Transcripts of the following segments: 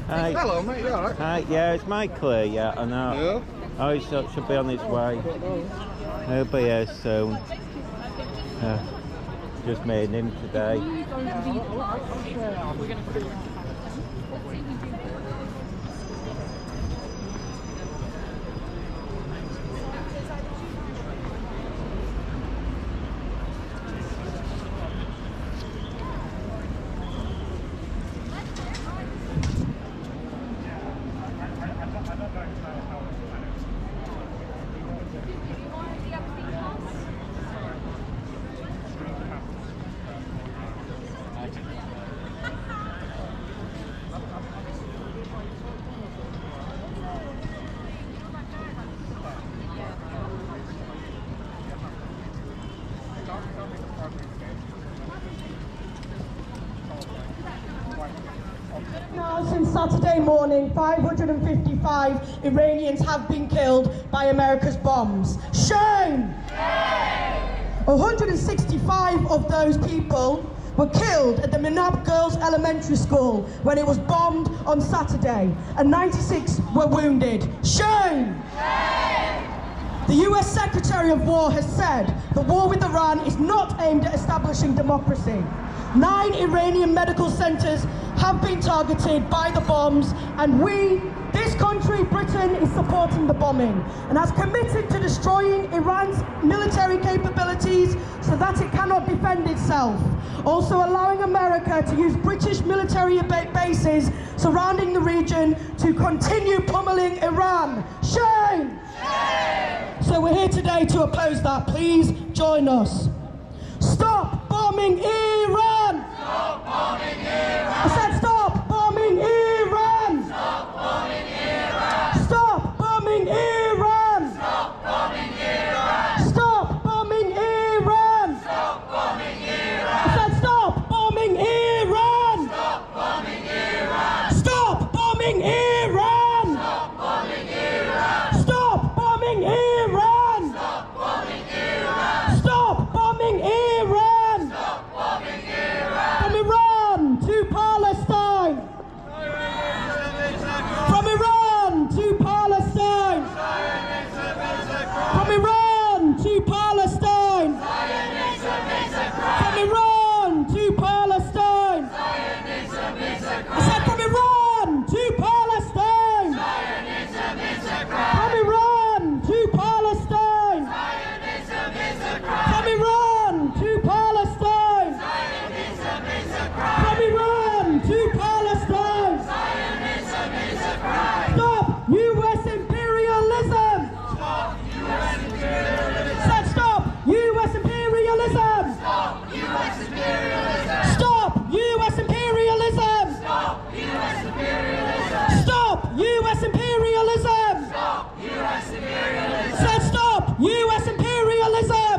Hi. Hello, mate, you alright? Hi, yeah, it's Michael here, yeah, I know. Yeah. Oh, he should be on his way. He'll be here soon. Just made him today. Now, since Saturday morning, 555 Iranians have been killed by America's bombs. Shame! 165 of those people were killed at the Minab Girls Elementary School when it was bombed on Saturday, and 96 were wounded. Shame! The US Secretary of War has said the war with Iran is not aimed at establishing democracy. 9 Iranian medical centers have been targeted by the bombs, and this country, Britain, is supporting the bombing and has committed to destroying Iran's military capabilities so that it cannot defend itself. Also allowing America to use British military bases surrounding the region to continue pummeling Iran. Shame! So we're here today to oppose that. Please join us. Stop bombing Iran! Stop bombing Iran! I said stop bombing Iran! Stop bombing Iran! Stop bombing Iran! Stop bombing Iran! Stop bombing Iran! Stop bombing Iran! I said stop bombing Iran! Stop bombing Iran! Stop bombing Iran! Stop bombing Iran! Stop bombing Iran! Stop bombing Iran! Stop bombing Iran! Stop bombing Iran! From Iran to Palestine! From Iran to Palestine! From Iran to Palestine! From Iran to Palestine! I said from Iran to Palestine! From Iran to Palestine! From Iran to Palestine! From Iran to Palestine! Stop US imperialism! Said stop US imperialism! Stop US imperialism! Stop US imperialism! Stop US imperialism! Said stop US imperialism!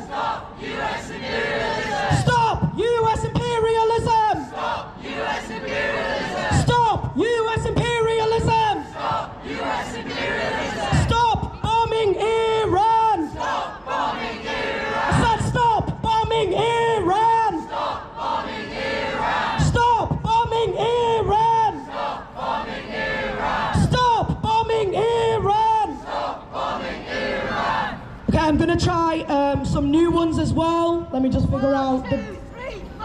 Stop US imperialism! Stop US imperialism! Stop US imperialism! Stop bombing Iran! I said stop bombing Iran! Stop bombing Iran! Stop bombing Iran! Okay, I'm gonna try some new ones as well. Let me just figure out the... 1, 2, 3, 4.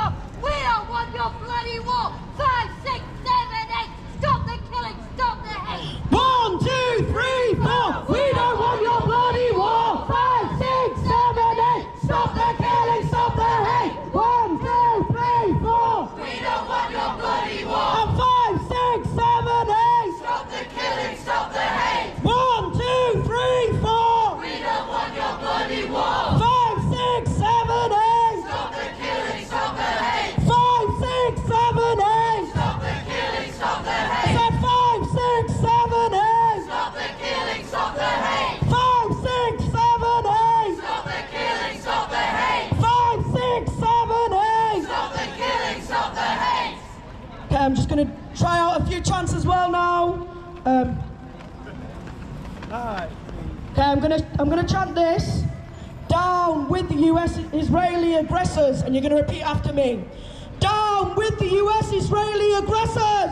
We don't want your bloody war. 5, 6, 7, 8. Stop the killing. Stop the hate. 1, 2, 3, 4. We don't want your bloody war. 5, 6, 7, 8. Stop the killing. Stop the hate. 1, 2, 3, 4. We don't want your bloody war! And 5, 6, 7, 8. Stop the killing, stop the hate! 1, 2, 3, 4. We don't want your bloody war! 5, 6, 7, 8. Stop the killing, stop the hate! 5, 6, 7, 8. Stop the killing, stop the I hate! said 5, 6, 7, 8. Stop the killing, stop the hate! 5, 6, 7, 8. Stop the killing, stop the hate! 5, 6, 7, 8. Stop the killing, stop the hate! Okay, I'm just gonna try out a few chants as well now. Okay, I'm gonna chant this. Down with the US Israeli aggressors. And you're going to repeat after me. Down with the US Israeli aggressors.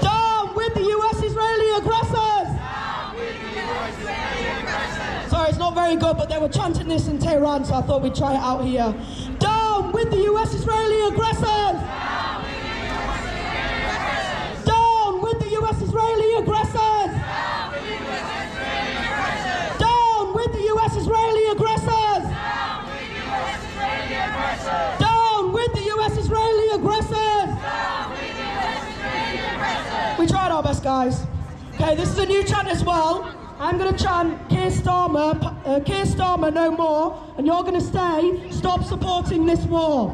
Down with the US Israeli aggressors. Sorry, it's not very good, but they were chanting this in Tehran, so I thought we'd try it out here. Down with the US Israeli aggressors. Down with the US Israeli aggressors. Down with the US Israeli aggressors. Down with the US Israeli aggressors. We tried our best, guys. Okay, this is a new chant as well. I'm going to chant Keir Starmer no more, and you're going to say, stop supporting this war.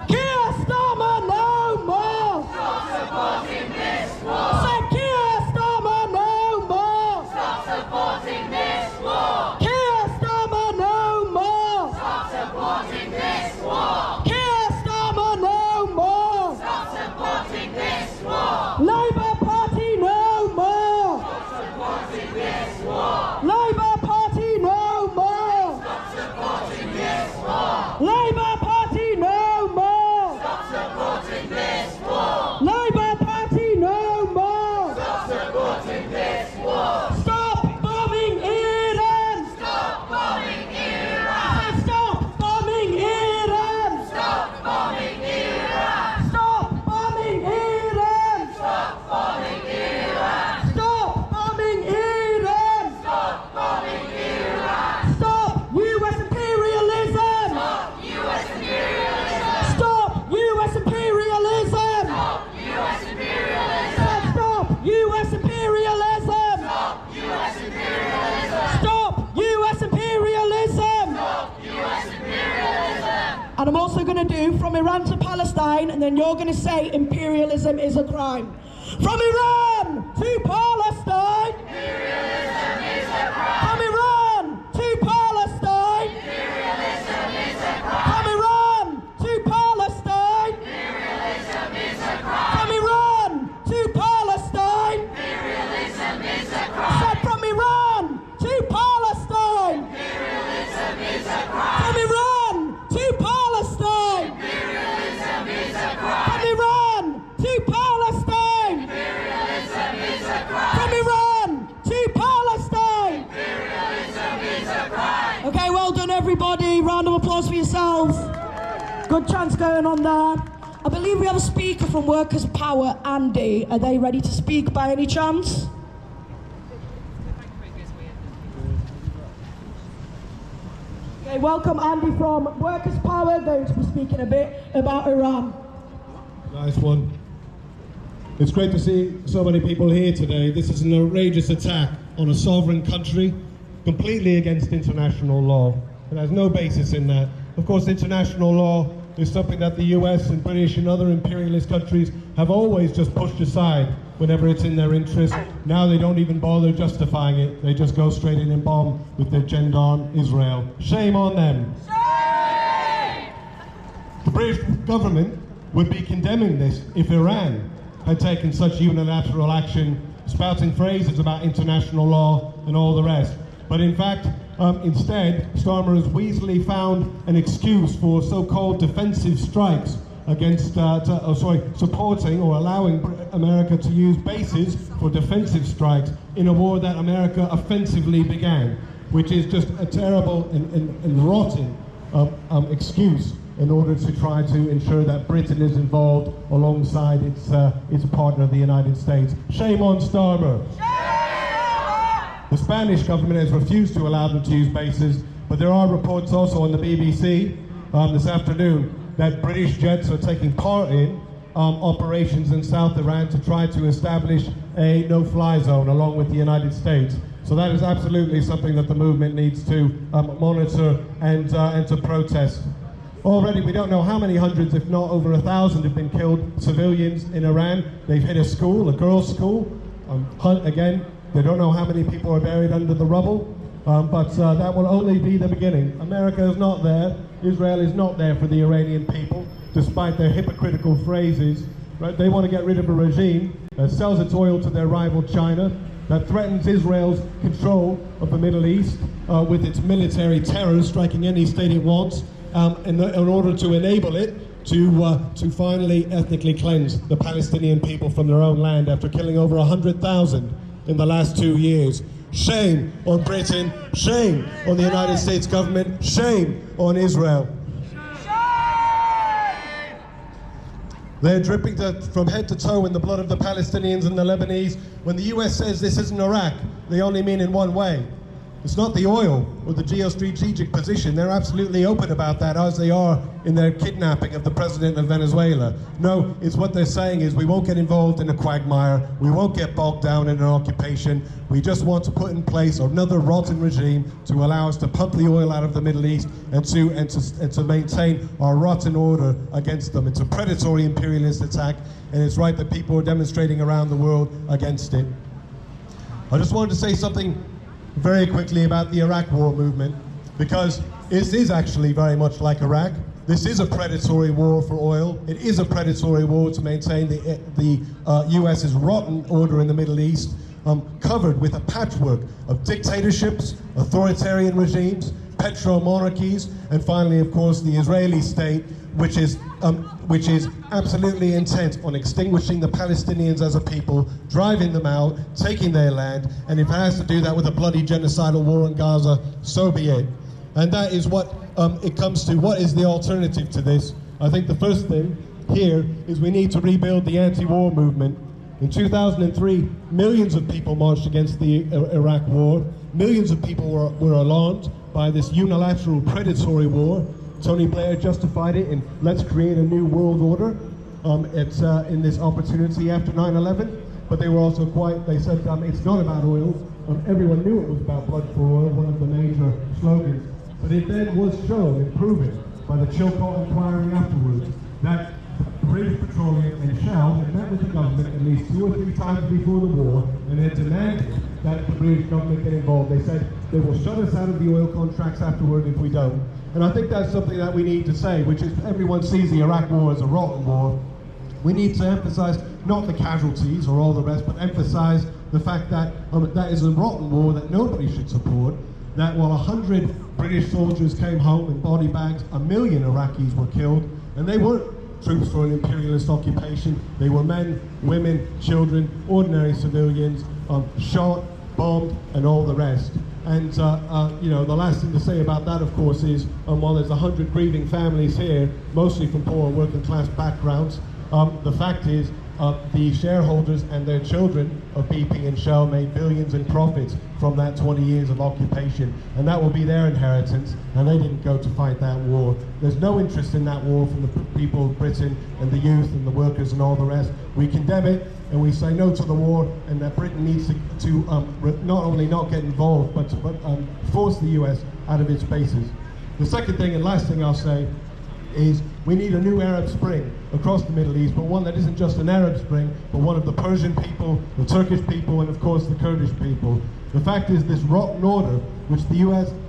Keir Starmer no more. Stop supporting this war. Say Keir Starmer no more. Stop supporting this war. Keir Starmer no more. Stop supporting this war. Keir Starmer no more. Stop supporting this war. Labour Party no more. Stop supporting this war. Labour Party no more. Stop supporting this war. Labour Party no more. Stop supporting this war. Labour Party no more. Stop supporting this war. Stop bombing Iran. Stop bombing Iran. Stop bombing Iran. Stop bombing Iran. Stop bombing Iran. Stop bombing Iran. Stop bombing Iran. Stop bombing Iran. Stop US imperialism. Stop U.S. imperialism. Stop US imperialism. Stop U.S. imperialism. Stop US imperialism. Stop U.S. imperialism. Stop US imperialism. Stop U.S. imperialism. And I'm also going to do from Iran to Palestine, and then you're going to say imperialism is a crime. From Iran to Palestine. Imperialism is a crime. From Iran to Palestine. Imperialism is a crime. From Iran to Palestine. Imperialism is a crime. From Iran to Palestine. Imperialism is a crime. Said from Iran to Palestine. Imperialism is a crime. From Iran to Palestine. Imperialism is a crime. From Iran to Palestine. Imperialism is a crime. From Iran to Palestine. Imperialism is a crime. Okay, well done everybody. Round of applause for yourselves. Good chance going on there. I believe we have a speaker from Workers' Power, Andy. Are they ready to speak by any chance? Okay, welcome Andy from Workers' Power, going to be speaking a bit about Iran. Nice one. It's great to see so many people here today. This is an outrageous attack on a sovereign country, completely against international law. It has no basis in that. Of course, international law is something that the US and British and other imperialist countries have always just pushed aside whenever it's in their interest. Now they don't even bother justifying it. They just go straight in and bomb with their agenda on Israel. Shame on them. Shame! The British government would be condemning this if Iran had taken such unilateral action, spouting phrases about international law and all the rest. But in fact, instead, Starmer has weaselly found an excuse for so-called defensive strikes against, supporting or allowing America to use bases for defensive strikes in a war that America offensively began, which is just a terrible and rotten excuse in order to try to ensure that Britain is involved alongside its partner, the United States. Shame on Starmer. The Spanish government has refused to allow them to use bases, but there are reports also on the BBC this afternoon that British jets are taking part in operations in South Iran to try to establish a no-fly zone along with the United States. So that is absolutely something that the movement needs to monitor and to protest. Already, we don't know how many hundreds, if not over 1,000, have been killed, civilians in Iran. They've hit a school, a girls' school. Again, they don't know how many people are buried under the rubble, but that will only be the beginning. America is not there. Israel is not there for the Iranian people, despite their hypocritical phrases. Right? They want to get rid of a regime that sells its oil to their rival China, that threatens Israel's control of the Middle East with its military terror, striking any state it wants, in order to enable it to finally ethnically cleanse the Palestinian people from their own land after killing over 100,000 in the last 2 years. Shame on Britain, shame on the United States government, shame on Israel. They're dripping from head to toe in the blood of the Palestinians and the Lebanese. When the US says this isn't Iraq, they only mean in one way. It's not the oil or the geostrategic position. They're absolutely open about that, as they are in their kidnapping of the president of Venezuela. No, it's what they're saying is we won't get involved in a quagmire. We won't get bogged down in an occupation. We just want to put in place another rotten regime to allow us to pump the oil out of the Middle East and to maintain our rotten order against them. It's a predatory imperialist attack, and it's right that people are demonstrating around the world against it. I just wanted to say something very quickly about the Iraq war movement, because this is actually very much like Iraq. This is a predatory war for oil. It is a predatory war to maintain the US's rotten order in the Middle East, covered with a patchwork of dictatorships, authoritarian regimes, petro-monarchies, and finally, of course, the Israeli state, which is absolutely intent on extinguishing the Palestinians as a people, driving them out, taking their land, and if it has to do that with a bloody genocidal war in Gaza, so be it. And that is what it comes to. What is the alternative to this? I think the first thing here is we need to rebuild the anti-war movement. In 2003, millions of people marched against the Iraq war. Millions of people were alarmed by this unilateral predatory war. Tony Blair justified it in let's create a new world order. It's in this opportunity after 9/11, but they were also they said it's not about oil. Everyone knew it was about blood for oil, one of the major slogans. But it then was shown and proven by the Chilcot inquiry afterwards that British Petroleum and Shell had met with the government at least 2 or 3 times before the war and had demanded that the British government get involved. They said they will shut us out of the oil contracts afterward if we don't. And I think that's something that we need to say, which is everyone sees the Iraq war as a rotten war. We need to emphasize not the casualties or all the rest, but emphasize the fact that that is a rotten war that nobody should support, that while 100 British soldiers came home in body bags, 1 million Iraqis were killed, and they weren't troops for an imperialist occupation. They were men, women, children, ordinary civilians, shot, bombed, and all the rest. And the last thing to say about that, of course, is while there's 100 grieving families here, mostly from poor and working class backgrounds, the fact is the shareholders and their children of BP and Shell made billions in profits from that 20 years of occupation, and that will be their inheritance, and they didn't go to fight that war. There's no interest in that war from the people of Britain and the youth and the workers and all the rest. We condemn it, and we say no to the war, and that Britain needs to not only not get involved, but force the US out of its bases. The second thing and last thing I'll say is we need a new Arab Spring across the Middle East, but one that isn't just an Arab Spring, but one of the Persian people, the Turkish people, and of course the Kurdish people. The fact is this rotten order, which the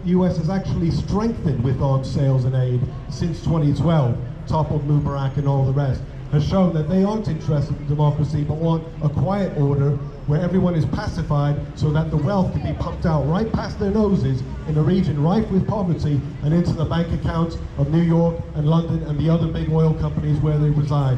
US has actually strengthened with arms sales and aid since 2012, toppled Mubarak and all the rest, has shown that they aren't interested in democracy but want a quiet order where everyone is pacified so that the wealth can be pumped out right past their noses in a region rife with poverty and into the bank accounts of New York and London and the other big oil companies where they reside.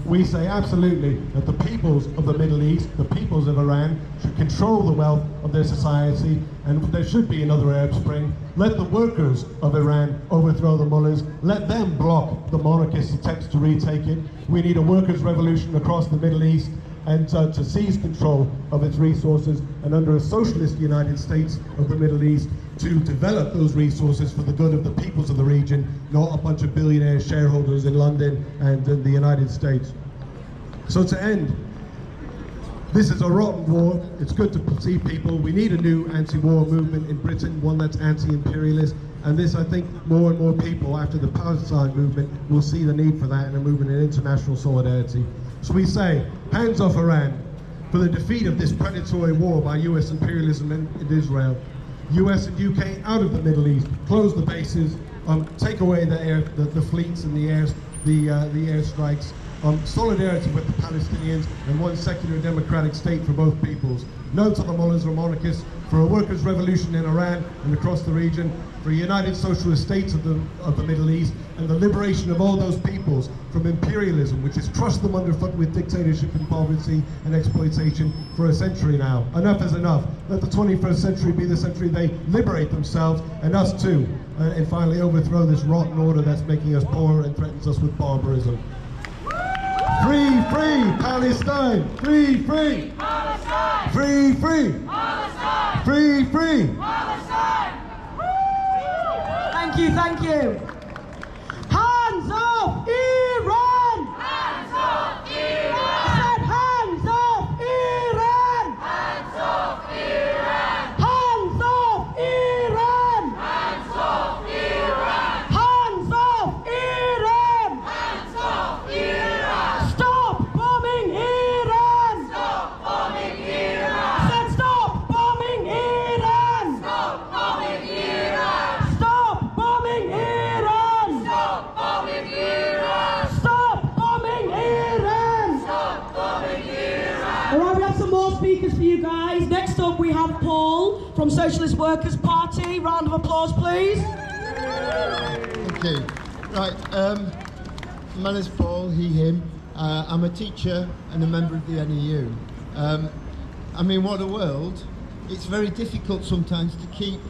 We say absolutely that the peoples of the Middle East, the peoples of Iran, should control the wealth of their society, and there should be another Arab Spring. Let the workers of Iran overthrow the mullahs. Let them block the monarchist attempts to retake it. We need a workers' revolution across the Middle East, and to seize control of its resources, and under a socialist United States of the Middle East, to develop those resources for the good of the peoples of the region, not a bunch of billionaire shareholders in London and in the United States. So to end, this is a rotten war. It's good to see people. We need a new anti-war movement in Britain, one that's anti-imperialist, and this, I think, more and more people after the Palestine movement will see the need for that and a movement in international solidarity. So we say, hands off Iran for the defeat of this predatory war by US imperialism in Israel. US and UK out of the Middle East, close the bases, take away the fleets and the airstrikes, solidarity with the Palestinians and one secular democratic state for both peoples. No to the mullahs or monarchists, for a workers' revolution in Iran and across the region, for a united socialist states of the Middle East, and the liberation of all those peoples from imperialism, which has crushed them underfoot with dictatorship and poverty and exploitation for a century now. Enough is enough. Let the 21st century be the century they liberate themselves, and us too, and finally overthrow this rotten order that's making us poor and threatens us with barbarism. Free, free Palestine! Free, free! Palestine! Free, free! Palestine! Free, free! Palestine! Thank you, thank you. Hands off Iran! Hands off Iran! I said hands off Iran! Hands off Iran! Hands off Iran! Hands off Iran! Hands off Iran! Hands off Iran! Stop bombing Iran! Stop bombing I Iran! said stop bombing Iran! Stop bombing Iran! Stop bombing Iran! Stop bombing Iran! Stop bombing Iran! Stop bombing Iran! All right, we have some more speakers for you guys. Next up, we have Paul from Socialist Workers' Party. Round of applause, please. Thank you. Right, my name's Paul, he, him. I'm a teacher and a member of the NEU. I mean, what a world. It's very difficult sometimes to keep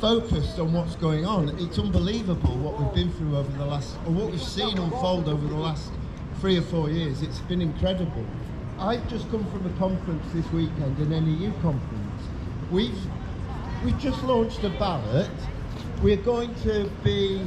focused on what's going on. It's unbelievable what we've been through over the last, or what we've seen unfold over the last 3 or 4 years. It's been incredible. I've just come from a conference this weekend, an NEU conference. We've just launched a ballot. We're going to be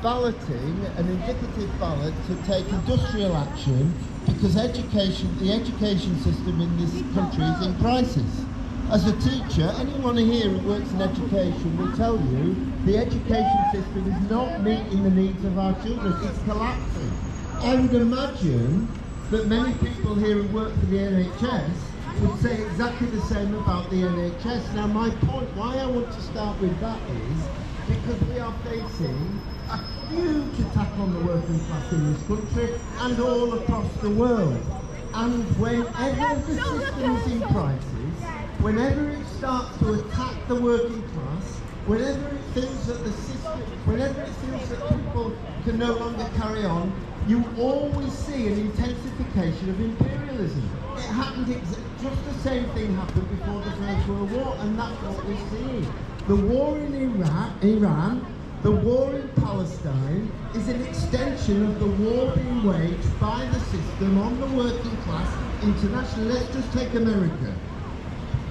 balloting an indicative ballot to take industrial action because the education system in this country is in crisis. As a teacher, anyone here who works in education will tell you the education system is not meeting the needs of our children. It's collapsing. I would imagine that many people here who work for the NHS would say exactly the same about the NHS. Now my point, why I want to start with that is because we are facing a huge attack on the working class in this country and all across the world. And whenever the system is in crisis, whenever it starts to attack the working class, whenever it feels that the system, whenever it feels that people can no longer carry on, you always see an intensification of imperialism. It happened, just the same thing happened before the First World War, and that's what we're seeing. The war in Iran, the war in Palestine is an extension of the war being waged by the system on the working class internationally. Let's just take America.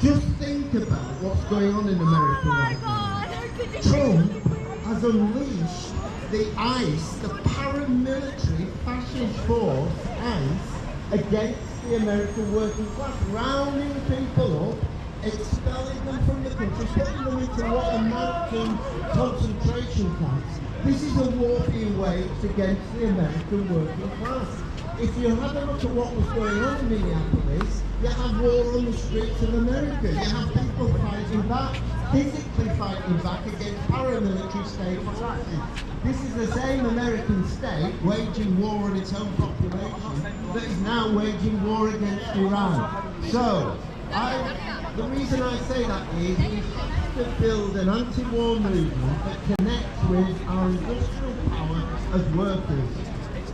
Just think about what's going on in America right now. Trump has unleashed the ICE, the paramilitary fascist force, ICE, against the American working class, rounding people up, expelling them from the country, putting them into what amount to concentration camps. This is a war being waged against the American working class. If you have a look at what was going on in Minneapolis, you have war on the streets of America. You have people fighting back, physically fighting back against paramilitary state forces. This is the same American state waging war on its own population that is now waging war against Iran. So, the reason I say that is we have to build an anti-war movement that connects with our industrial power as workers.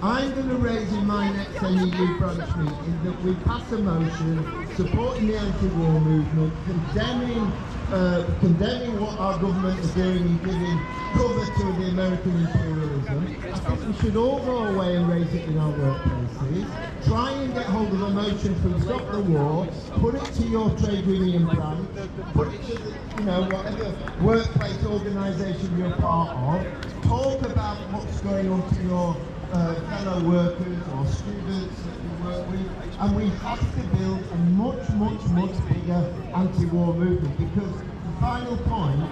I'm going to raise in my next NEU branch meeting that we pass a motion supporting the anti-war movement, condemning what our government is doing and giving cover to the American imperialism. I think we should all go away and raise it in our workplaces. Try and get hold of a motion from Stop the War, put it to your trade union branch, put it to the, whatever workplace organisation you're part of, talk about what's going on to your fellow workers or students that we work with, and we have to build a much bigger anti-war movement, because the final point,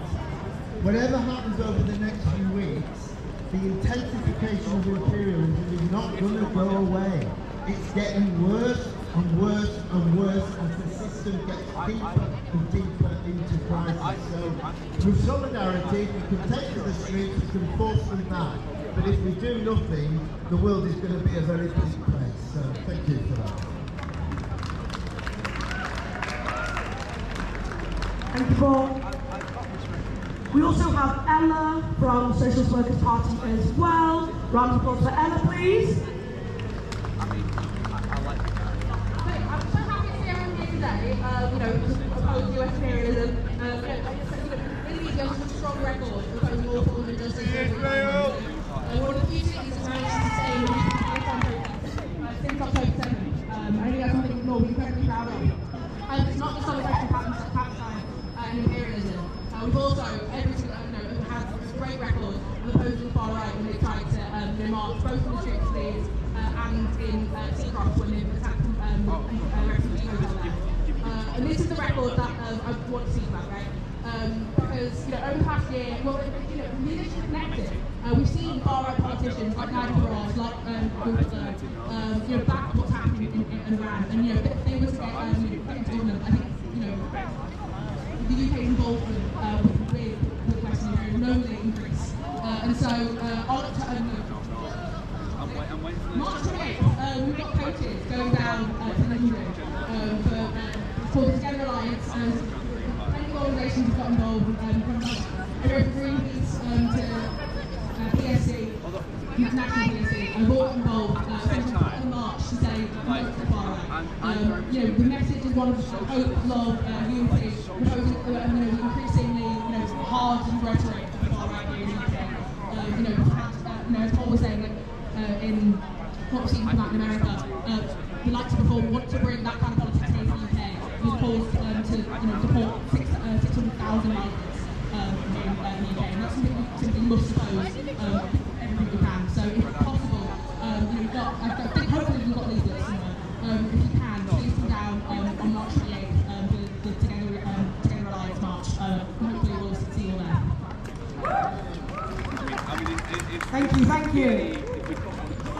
whatever happens over the next few weeks, the intensification of imperialism is not going to go away. It's getting worse and worse and worse as the system gets deeper and deeper into crisis. So with solidarity, we can take to the streets, we can force them back. But if we do nothing, the world is going to be a very busy place. So thank you for that. Thank you, Paul. We also have Ella from Socialist Workers' Party as well. Round of applause for Ella, please. I'm so happy to see everyone here today, to oppose US imperialism. In Leeds, we have such a strong record of opposing all forms of injustice. One of the few cities that's managed to sustain since October 7th. I think that's something we can all be incredibly proud of. And it's not just on the question of Palestine and imperialism. We've also, have a great record of opposing the far right when they've tried to march both in the streets of Leeds and in Seacroft when they've attacked refugee hotels there. And this is the record that I want to speak about, right? Because over the past year, leadership is connected. We've seen far-right politicians like Nigel Farage, like back what's happening in Iran, and they were to get into government. I think the UK's involvement with the question will notably increase, and so March 28th, we've got coaches going down to London for the Together Alliance, and many organisations have got involved, from Greenpeace to PSC, International PSC, have all got involved in the march to say no to the far right. The message is one of hope, love, unity, proposing increasingly hard rhetoric of the far right here in the UK. As Paul was saying, in what we've seen come out in America, we like to want to bring that kind of politics here to the UK. We've called to support 600,000 migrants in the UK, and that's something we simply must oppose everything we can. So if possible, I think hopefully we've got leaders somewhere. If you can, please come down on March 28th for the Together Alliance March. Hopefully we'll see you all there. Thank you.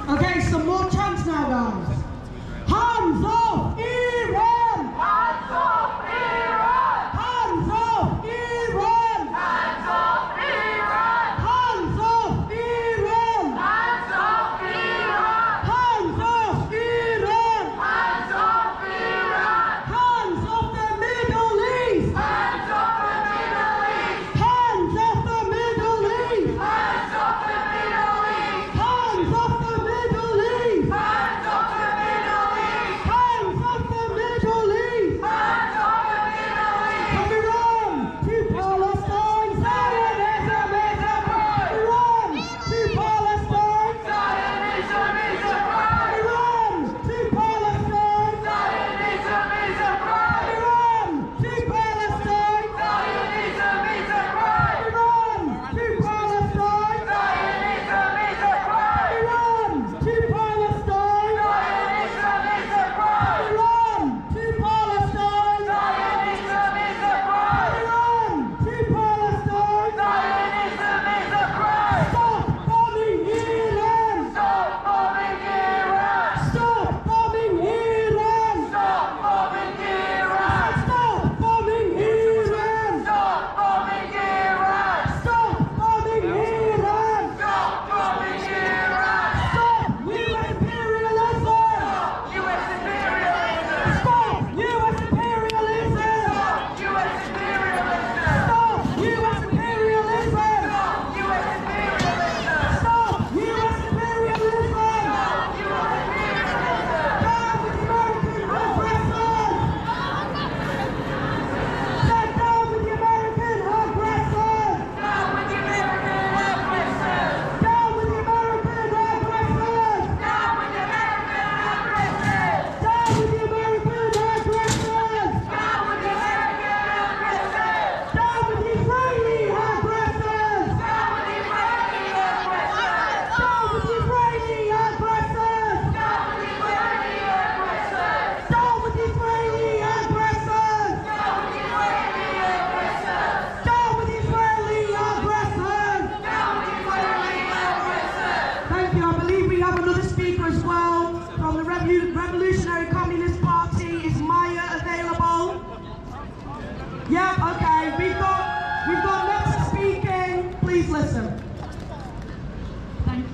Okay, some more chants now, guys. Hands off Iran! Hands off Iran! Hands off Iran! Hands off Iran! Hands off Iran! Hands off Iran! Hands off Iran! Hands off Iran! Hands off the Middle East! Hands off the Middle East! Hands off the Middle East! Hands off the Middle East!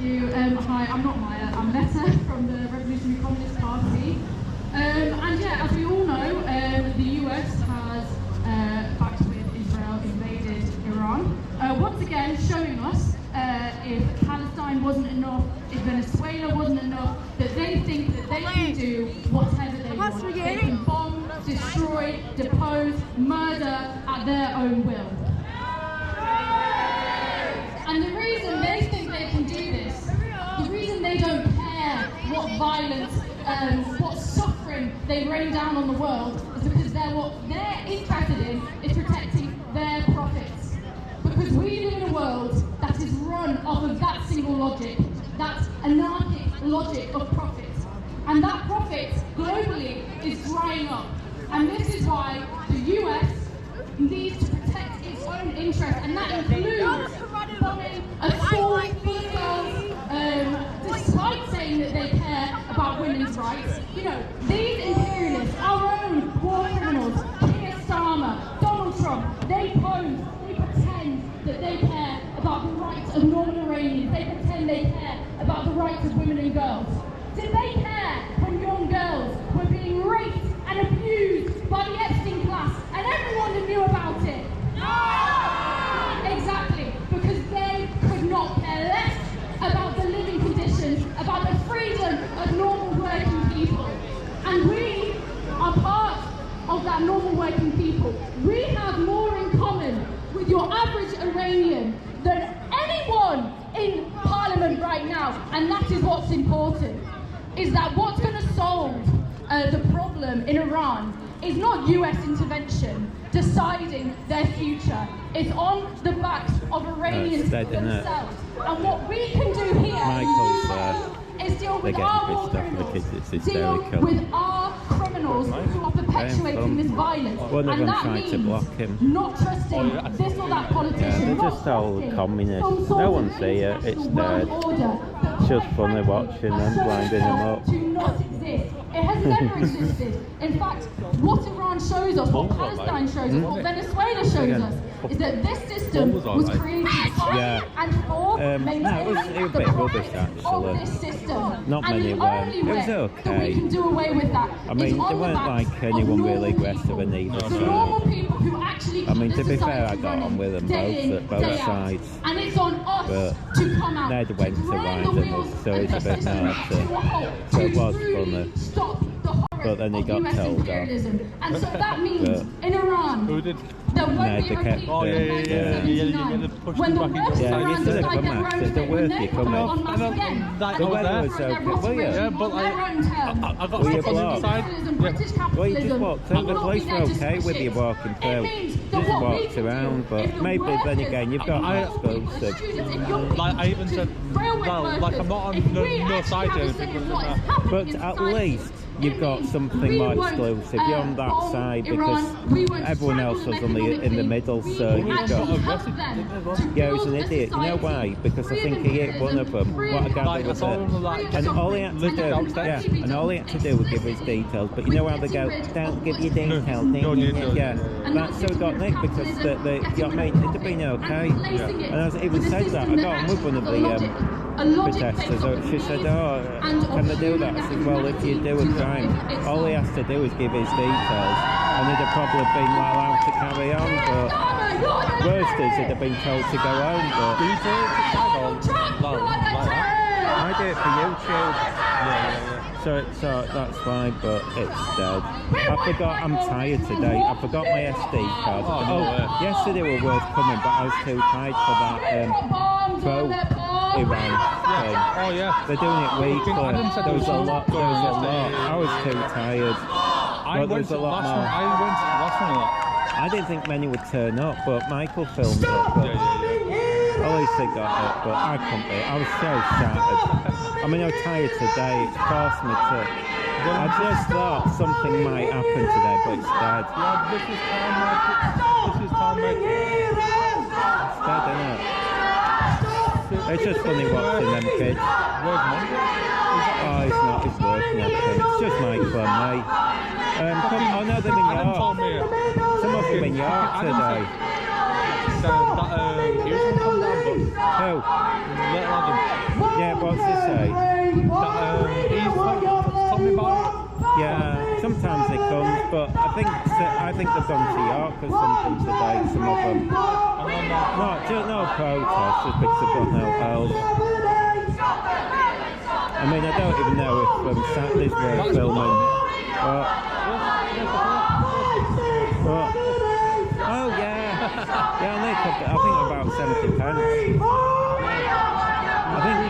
you. Hi, I'm not Maya, I'm Netta from the Revolutionary Communist Party. And yeah, as we all know, the US has, backed with Israel, invaded Iran. Once again, showing us if Palestine wasn't enough, if Venezuela wasn't enough, that they think that they can do whatever they want. They can bomb, destroy, depose, murder at their own will. And the reason they think they can do this, the reason they don't care what violence, what suffering they rain down on the world, is because what they're interested in is protecting their profits. Because we live in a world that is run off of that single logic, that anarchic logic of profit. And that profit globally is drying up. And this is why the US needs to protect its own interests, and that includes bombing a school full of girls, despite saying that they care about women's rights. You know, these imperialists, our own war criminals, Keir Starmer, Donald Trump, they pretend that they care about the rights of normal Iranians, they pretend they care about the rights of women and girls. Did they care when young girls were being raped and abused by the Epstein class and everyone that knew about it? No! Exactly, because they could not care less about the living conditions, about the freedom of normal working people. And we are part of that normal working people. We have more in common with your average Iranian than anyone in Parliament right now, and that is what's important. Is that what's going to solve the problem in Iran is not US intervention deciding their future. It's on the backs of Iranians themselves. And what we can do here is deal with our war criminals, deal with our criminals who are perpetuating this violence. And that means not trusting this or that politician, they're just all communists. No one's here, it's dead. It's just funny watching them, blinding them up. Do not exist. It has never existed. In fact, what Iran shows us, what Palestine shows us, what Venezuela shows us, is that this system was created by and for maintaining the profits of this system. Not many were. It was okay. That we can do away with that. I mean, they weren't like anyone really aggressive on either side. Normal people who actually I mean, to be fair, I got on with them both sides. And it's on us to come out, Ned went to ride them, so it's a bit naughty. So it was funny. But then he got told off. And so that means in Iran, there won't be a repeat of 1979. When the worst Iran decide their own fate, when they come on mass again, The weather was okay, were you? Yeah, but I got stuck on the other side. British capitalism. Well, you just walked in. The police were okay with you walking through. You just walked around, but maybe then again, you've got explosive. Like I even said, well, like I'm not on no side or anything. But at least you've got something more exclusive. You're on that side because everyone else was in the middle, so you've got... Yeah, he was an idiot. You know why? Because I think he hit one of them. What a guy was it. And all he had to do, and all he had to do was give his details. But you know how they go, don't give your details. Yeah, that's so got nicked because the got made. It'd have been okay. And as he even said that, I got on with one of the protesters. She said, oh, can they do that? I said, well, if you do a crime, all he has to do is give his details, and he'd have probably been allowed to carry on, but worst is he'd have been told to go home, but... Do you do it to tag or like that? I do it for YouTube. So that's fine, but it's dead. I forgot, I'm tired today. I forgot my SD card. Yesterday were worth coming, but I was too tired for that pro-Iran thing. Oh yeah. They're doing it weekly. There was a lot. I was too tired. I went to the last one. I didn't think many would turn up, but Michael filmed it. But at least they got it, but I couldn't be. I was so shattered. I mean, I'm tired today. It forced me to... I just thought something might happen today, but it's dead. Yeah, this is time, mate. It's dead, isn't it? It's just funny watching them kids. Oh, he's not. He's working, I think. It's just Michael and me. Oh no, they're in York. Some of them in York today. Houston come down, but Who? little Adam. Yeah, what's he say? He's told me about it. Yeah, sometimes they come, but I think they've gone to York or something today, some of them. No protest, just because they've got no help. I mean, I don't even know if Saturdays were filming. But, oh yeah, yeah, I think about 70 pence.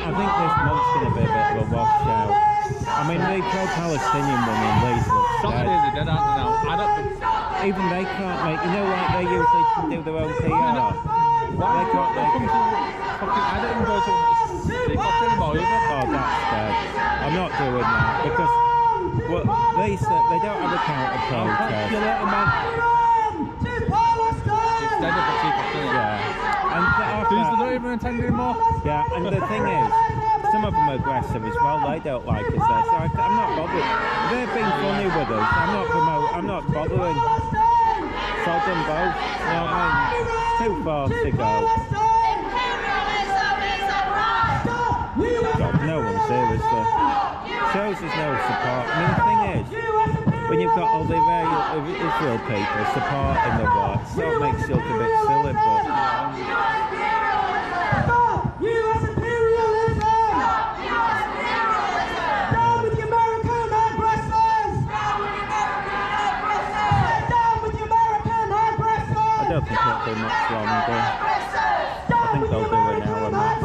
I think this month's going to be a bit of a washout. I mean, the pro-Palestinian one in Leeds looks Saturdays dead. are dead, aren't they now? I don't think. Even they can't make, you know, like they usually can do their own PR. Why They can't they make come it. to fucking. I don't even go to stick off anymore, either. Oh, that's dead. I'm not doing that because well, they said they don't have a counter You protest. later, man. It's dead if it's equal, isn't it? Yeah, and These they don't even attend anymore. yeah, and the thing is, some of them are aggressive as well. They don't like us there, so I'm not bothered. They're being funny with us. I'm not bothering. Sod them both. You know what I mean? It's too far to go. God, no one's seriously. Shows us no support. I mean, the thing is, when you've got all the Israel people supporting the war, it sort of makes you look a bit silly, but... US imperialism! Down with the American aggressors! Down with the American aggressors! I don't think it'll be much longer. I think they'll do an hour max.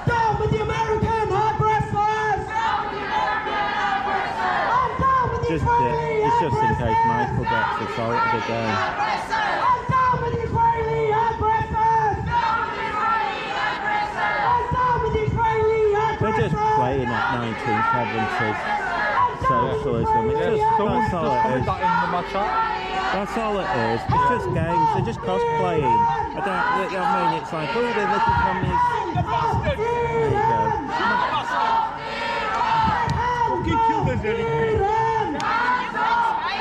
Down with the American aggressors! I'm down with the Israeli It's just in case aggressors! Michael gets assaulted again. I'm down with the Israeli aggressors! I'm down with the Israeli aggressors! They're just playing at 1970s socialism. It's just, Someone's that's all just it commented is. that in my chat. That's all it is. It's just games. They're just cosplaying. I mean, it's like, oh, they're little communists. There you go. Fucking kill this Israeli. Hands off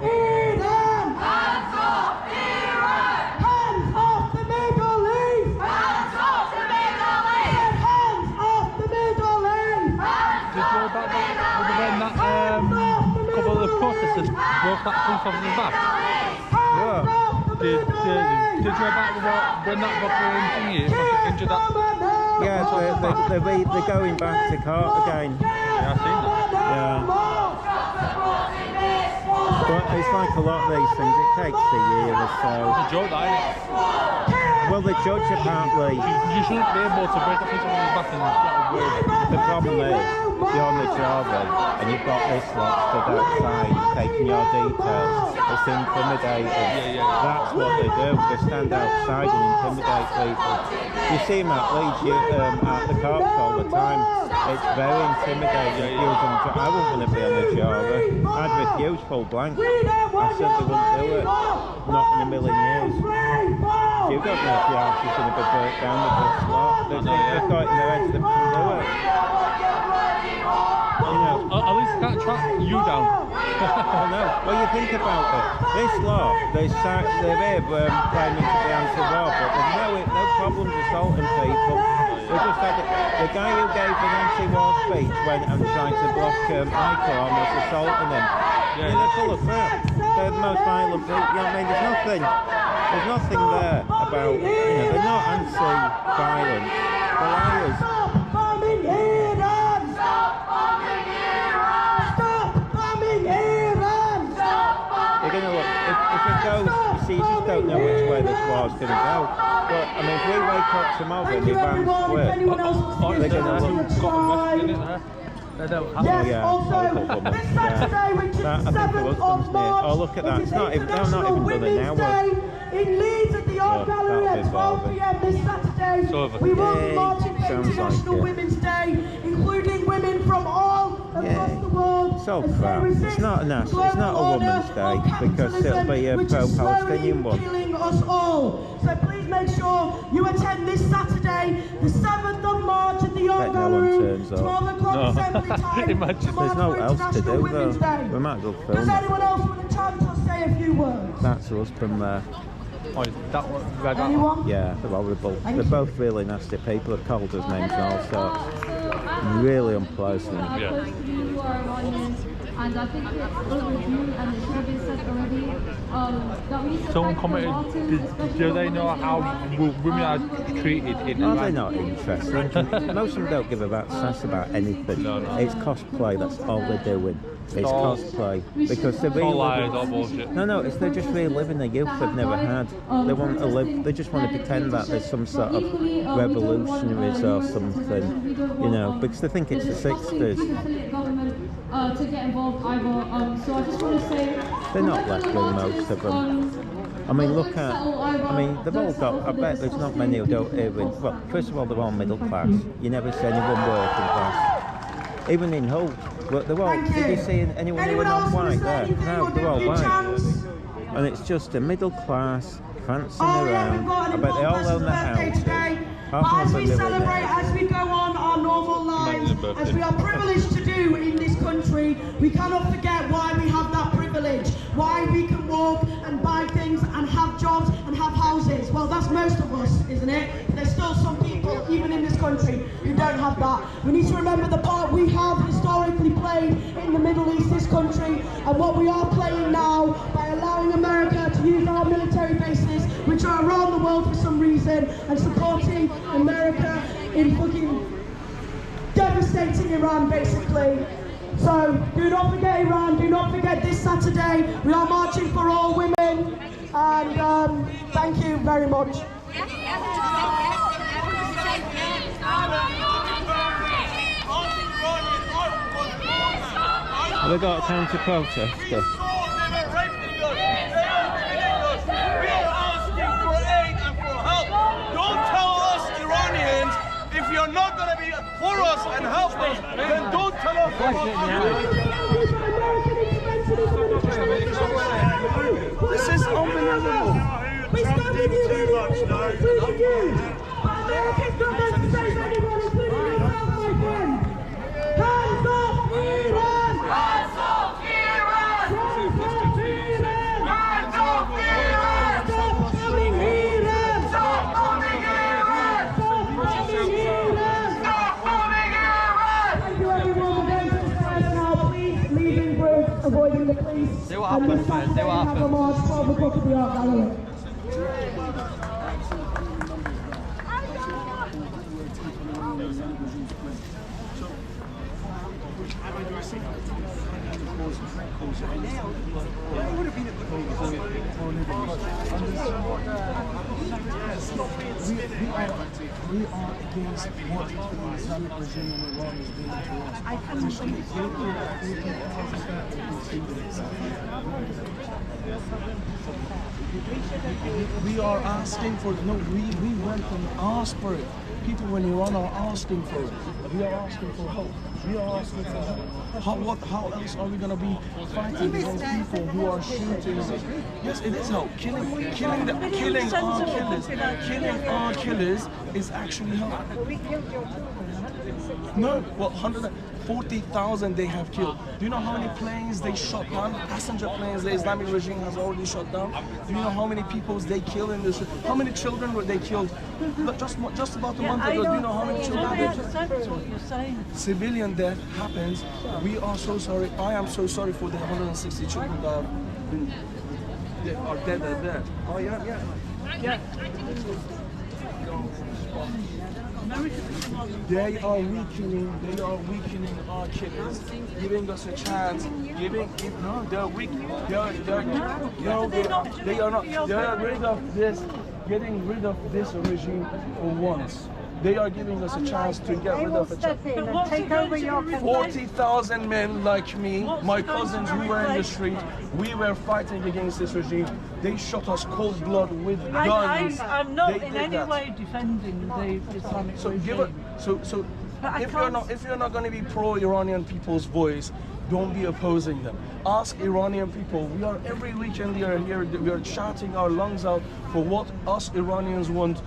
Iran! Hands off Iran! Hands off the Middle East! Hands off the Middle East! Hands off the Middle East! Did you know about that? When that couple of the protesters broke that police officer's back? Did you know about when that fucking thingy fucking injured that? Yeah, they're going back to court again. Yeah, I've seen that. Yeah. But it's like a lot of these things, it takes a year or so. It's a joke, that, isn't it? Well, the judge apparently, You shouldn't be able to break a police officer's back and get away with it. the problem is, you're on the job and you've got this lot stood outside taking your details. It's intimidating. Yeah. That's what they do, they stand outside and intimidate people. You see them at Leeds, at the courts all the time. It's very intimidating. I wouldn't want to be on the job. I'd refuse full blank. I simply wouldn't do it. Not in a million years. You don't know if your house is going to be burnt down with this lot. They've got it in their heads they can do it. You know. At least they can't track you down. I know. Well, you think about it. This law, they're here claiming to be anti-war, but there's no problems assaulting people. We just had the guy who gave an anti-war speech went and tried to block Michael and was assaulting him. Yeah. They're full of crap. They're the most violent people. You know what I mean? There's nothing there about, they're not anti-violence. They're liars. Stop bombing Iran! Stop bombing Iran! Stop bombing Iran! You're going to look, if it goes, you see, you just don't know which way this war's going to go. But, I mean, if we wake up tomorrow and Iran's quit, they're going to look... They don't have Yes, yeah, also, local woman. this Saturday, which is That, the I think the 7th of husband's near. March, Oh, look at that. it is It's not even, they've not International even done an Women's hour. Day in Leeds at the Art Yeah, Gallery that'll at be 12 Barbie. p.m. this Saturday. So over. We will Yay, be marching for sounds International like it. Women's Day, including women from all across Yay. the world. It's all as they crap. resist It's not a national, it's not a global woman's order day of because it'll be a capitalism, which is pro-Palestinian slowly one. killing us all. So please make sure you attend this Saturday, the 7th of March at the bet no one turns up. 12 o'clock assembly time. Imagine. to march There's no for else to International do Women's though. Day. We might go Does film. anyone else want to chant or say a few words? That's us from there. Oh, that one, read that. Anyone? Yeah, they're horrible. Thank They're you. both really nasty people. Have called us names and all sorts. Really unpleasant. Yeah. And I think it's overdue and it should have been said already. That we need to Someone thank the commented, martyrs, do they know how women are treated in Are they Iran? not interested? Most of them don't give a rat's ass about anything. No, no. It's cosplay, that's all they're doing. It's all- cosplay. Because they're All lies, all reliving... bullshit. No, it's they're just reliving the youth they've never had. They want to live, they just want to pretend that there's some sort of revolutionaries or something, you know, because they think it's the 60s. To get involved either. So I just want to say They're not left wing, most of them. I mean, look at, I mean, they've all got, I bet there's not many who don't even, well, first of all, they're all middle class. You never see anyone working class. Even in Hull, but they're all, Thank did you you. see anyone who Anyone was else want white to say there? anything No, or they're do all a white. chance? And it's just a middle class, prancing Oh yeah, we've around. got I an bet they all important own person's their birthday houses. today. Half As of we them are celebrate, millionaires. as we go on our normal lives, Imagine a as we are privileged to do in this country, we cannot forget why we have that privilege, why we can walk and buy things and have jobs and have houses. Well, that's most of us, isn't it? There's still some people, even in this country, who don't have that. We need to remember the part we have historically played in the Middle East, this country, and what we are playing now by allowing America to use our military bases, which are around the world for some reason, and supporting America in fucking devastating Iran, basically. So do not forget Iran, do not forget this Saturday, we are marching for all women, and thank you very much. Have they got a counter protest? We are asking for aid and for help. Don't tell us Iranians if you're not going to be for us and help us, then don't tell us about This is unbelievable. We stand with you, too much, America's not meant to save anyone, including yourself, my friend. Hands off Iran! Hands off Iran! Hands off Iran! Hands off Iran! Stop bombing Iran! Stop bombing Iran! Stop bombing Iran! Stop bombing Iran! Thank you everyone, we're going to the side now, please leave in groups, avoiding the police. See what happens, man, see what Have a march, 12 o'clock at the Art Gallery. We are against what the Islamic regime in Iran is doing to us. I we are asking for we went and asked for it. People in Iran are asking for it. We are asking for help. We are asking for help. How else are we going to be fighting against people who are shooting? Yes, it is help. Killing our killers is actually help. No, well, 140,000 they have killed. Do you know how many planes they shot down? Passenger planes the Islamic regime has already shot down. Do you know how many people they killed in this? How many children were they killed? Just about a month ago. Do you know how many children they killed? Civilian death happens. We are so sorry. I am so sorry for the 160 children that have been are dead are there. Oh yeah. They are weakening our killers, giving us a chance, they're weak, they are not, they are getting rid of this regime for once. They are giving us a chance to get rid of it. 40,000 men like me, my cousins, we were in the street, we were fighting against this regime. They shot us cold blood with guns. I'm not in any way defending the Islamic regime. If you're not going to be pro-Iranian people's voice, don't be opposing them. Ask Iranian people. We are every weekend we are here. We are shouting our lungs out for what us Iranians want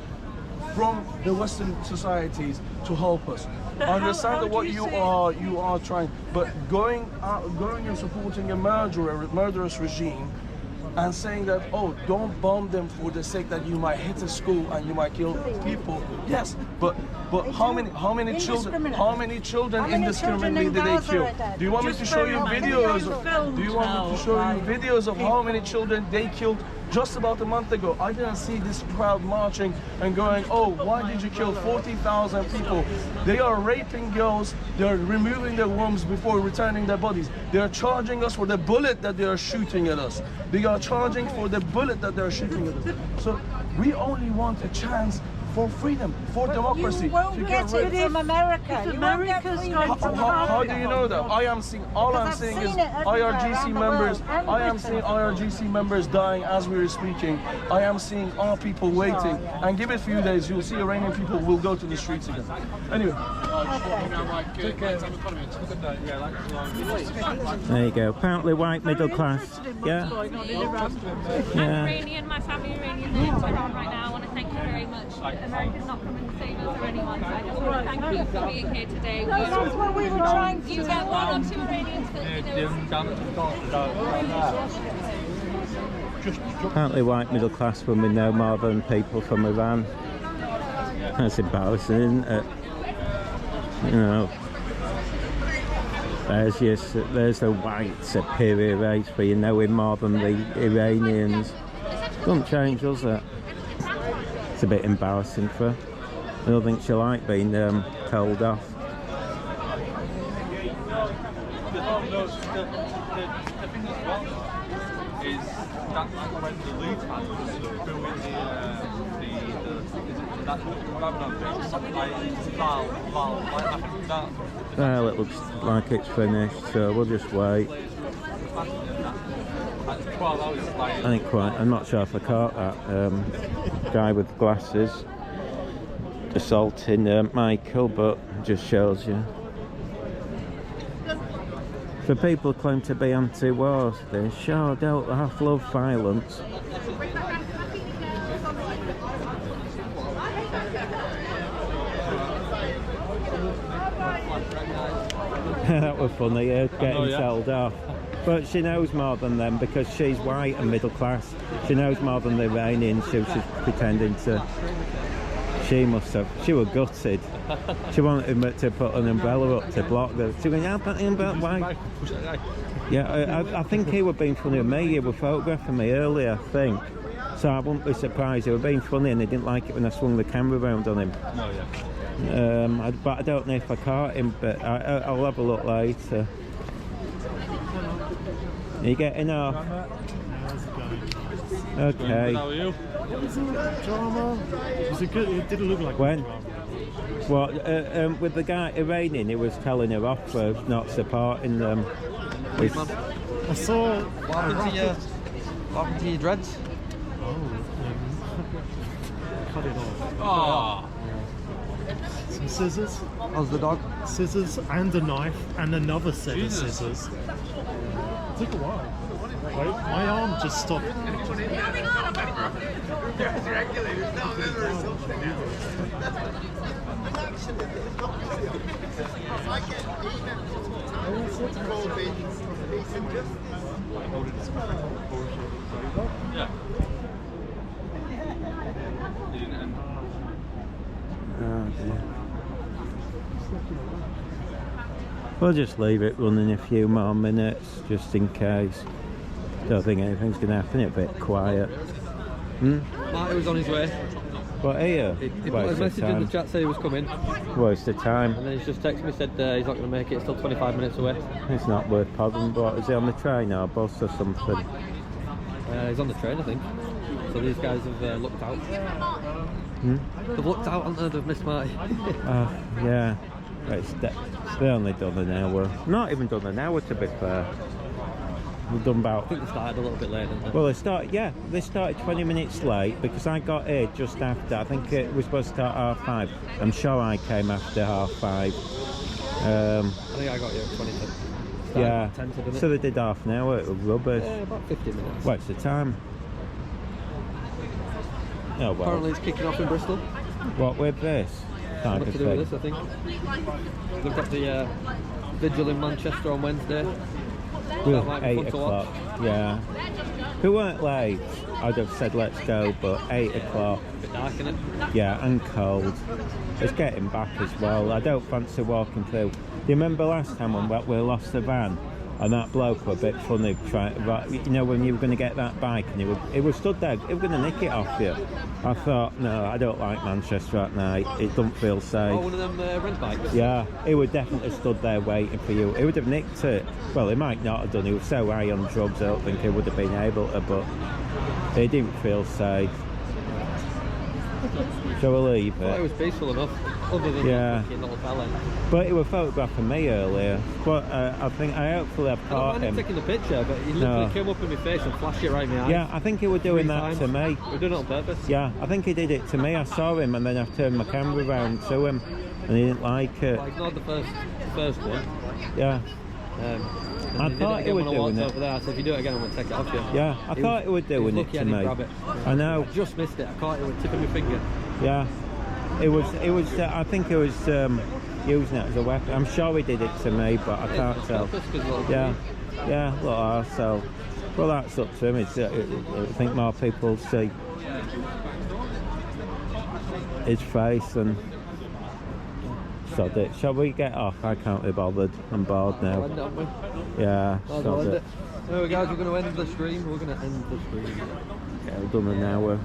from the Western societies to help us. I understand what you are trying, but going and supporting a murderous regime, and saying that, oh, don't bomb them for the sake that you might hit a school and you might kill people. Yes, but how many children indiscriminately did they kill? Do you want me to show you videos? Do you want me to show you videos of how many children they killed just about a month ago? I didn't see this crowd marching and going, oh, why did you kill 40,000 people? They are raping girls, they're removing their wombs before returning their bodies. They are charging us for the bullet that they are shooting at us. They are charging for the bullet that they're shooting at us. So we only want a chance for freedom, for democracy. You won't get it from America. If America's going to how do you know that? I'm seeing IRGC members. I am seeing IRGC members dying as we are speaking. I am seeing our people waiting. And give it a few days, you'll see Iranian people will go to the streets again. Anyway. There you go. Apparently white middle class. Yeah. I'm Iranian. My family Iranian lives in Iran right now. I want to thank you very much. America's not coming to save us or anyone, so I just want to thank you for being here today. That's what we were trying to do. You get one or two Iranians that Apparently white middle class women know more than people from Iran. That's embarrassing, isn't it? You know, there's the white superior race where you knowing more than the Iranians. Doesn't change, does it? It's a bit embarrassing for her. I don't think she'll like being told off. The thing as well is that when the Leeds fans were filming Well, it looks like it's finished, so we'll just wait. I think quite. I'm not sure if I caught that guy with glasses assaulting Michael, but it just shows you. For people who claim to be anti-war, they sure don't half love violence. That was funny, getting told off. But she knows more than them because she's white and middle class. She knows more than the Iranians. She was just pretending to. She must have. She was gutted. She wanted him to put an umbrella up to block them. She went, "I'll put the umbrella." Why? Yeah, I think he was being funny with me. He was photographing me earlier, I think. So I wouldn't be surprised. He was being funny and he didn't like it when I swung the camera around on him. Oh, yeah. But I don't know if I caught him. But I'll have a look later. Are you getting off? Okay. How are you? It was a drama. It was a good. It didn't look like when? a drama. What? With the guy Iranian, he was telling her off for not supporting them. I saw. What happened to your dreads? Cut it off. Oh. Some scissors. How's the dog? Scissors and a knife and another set of scissors. It took a while. Wait, my arm just stopped. Oh dear. We'll just leave it running a few more minutes just in case. Don't think anything's going to happen. It's a bit quiet. Marty was on his way. What, here? He put a message in the chat saying he was coming. Waste of time. And then he's just texted me, said he's not going to make it, it's still 25 minutes away. It's not worth podding, but is he on the train or bus or something? He's on the train, I think. So these guys have looked out. They've looked out, haven't they? They've missed Marty. Yeah. They only done an hour. Not even done an hour, to be fair. We've done about. I think they started a little bit late, didn't they? Well, they started 20 minutes late because I got here just after. I think it was supposed to start at 5:30. I'm sure I came after 5:30. I think I got here at 20 to. Yeah. 10 to, didn't it? So they did half an hour. It was rubbish. Yeah, about 50 minutes. What's the time? Oh well. Apparently it's kicking off in Bristol. What with this? type What of to do thing. with this, I think. They've got the vigil in Manchester on Wednesday. That might be 8 fun to watch. o'clock, yeah. If we weren't late, I'd have said let's go, but 8 o'clock. Bit dark, innit? Yeah, and cold. It's getting back as well. I don't fancy walking through. Do you remember last time when we lost the van? And that bloke was a bit funny trying, you know, when you were going to get that bike and he was stood there, he was going to nick it off you. I thought, no, I don't like Manchester at night. It doesn't feel safe. Oh, one of them rent bikes? Yeah, he would definitely stood there waiting for you. He would have nicked it. Well, he might not have done. He was so high on drugs, I don't think he would have been able to, but he didn't feel safe. Shall we leave it? Well, it was peaceful enough, other than that fucking little fella. But he was photographing me earlier. But I think I hopefully have I caught don't mind him taking the picture, but he literally came up in my face and flashed it right in my eyes. Yeah, I think he was doing that to me. We're doing it on purpose. Yeah, I think he did it to me. I saw him and then I turned my camera around to him and he didn't like it. Well, I ignored the first one. Yeah. I thought he was doing it. Over there. I said, if you do it again, I'm going to take it off you. Yeah, I thought he was doing it to me. I know. I just missed it. I caught it with the tip of my finger. Yeah. It was. I think it was using it as a weapon. I'm sure he did it to me, but I can't tell. Yeah. Yeah, little arsehole. Well, that's up to him. I think more people see his face and sod it. Shall we get off? I can't be bothered. I'm bored now. We'll end it, aren't we? Yeah, sod it. Anyway guys, we're going to end the stream. We're going to end the stream. Okay, we've done an hour.